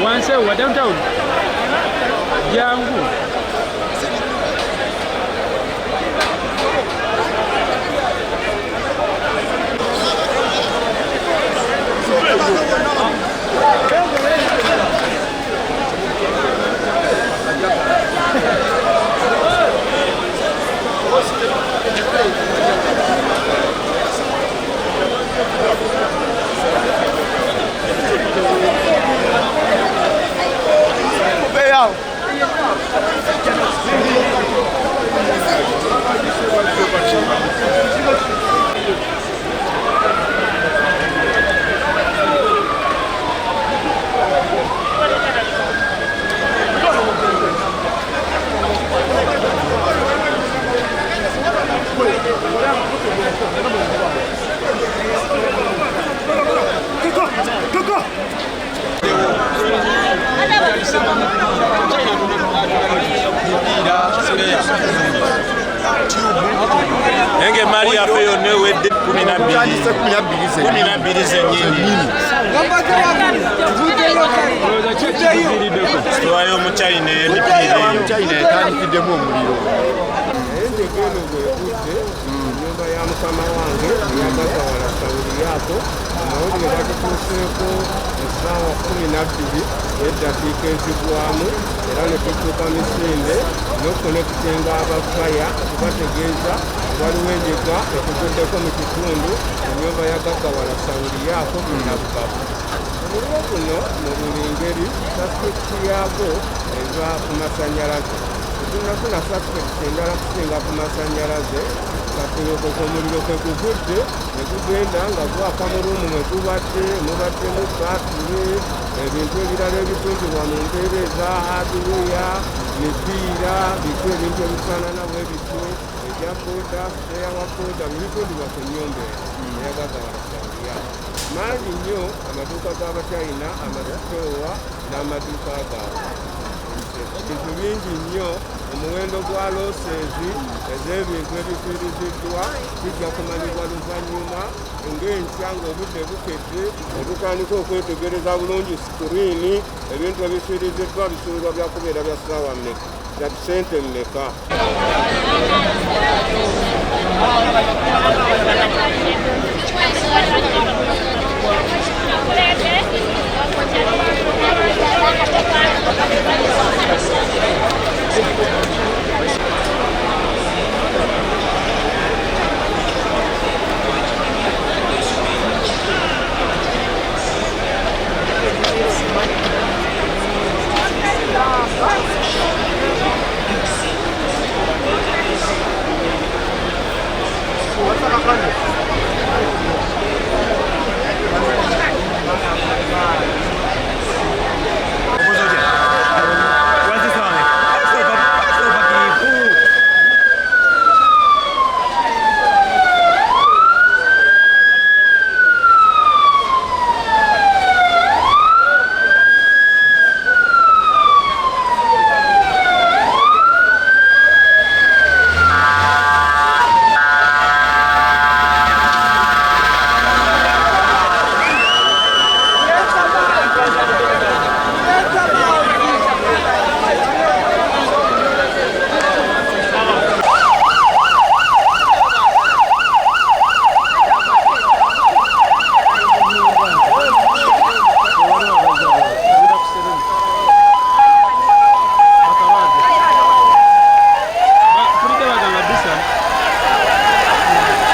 Wansewa downtown jangu Enge mali ya feyo ne wedde 12 zenyini. Twayo mu China edipiri. Kandi kidemo muliro. Ende geno gwekudde nyumba ya mukama wange Ggagawala sawuli yako amawulire gatutuuseeko essaawa 12 eddakiika ezigwamu era ne tutuuka Misinde n'okunekitinga abafaya okubategeeza waliwo enjega etuguddeko mu kitundu ennyumba ya Ggagawala sawuli yako binabbabu. Omuliro guno mu buli ngeri sasikiti yaako eva ku masannyalaze. Tunafuna sasikiti endala kusinga ku masannyalaze kakuyokoka omuliro kwe gugudde ne gugenda nga gwaka mu luumu mwe gubadde mubaddemu baatule ebintu ebirala ebitundibwa mu mbeera eza hadiweya mipiira biko ebintu ebifaanana bwe bityo ebya booda seya wa booda bibitundibwa ku nnyumba eya Ggagawala sawuli yako. Mangi nnyo amaduuka g'Abachina, amasitoowa n'amaduuka gaabwe. Ebintu bingi nnyo omuwendo gwa loosezi ez'ebintu ebifiiriziddwa kijja kumanyibwa luvannyuma ng'enkya ng'obudde bukedde obutandika okwetegereza bulungi sikuriini ebintu ebifiiriziddwa bisuubirwa byakubeera bya ssaawa mmeka bya sente mmeka. Thank you.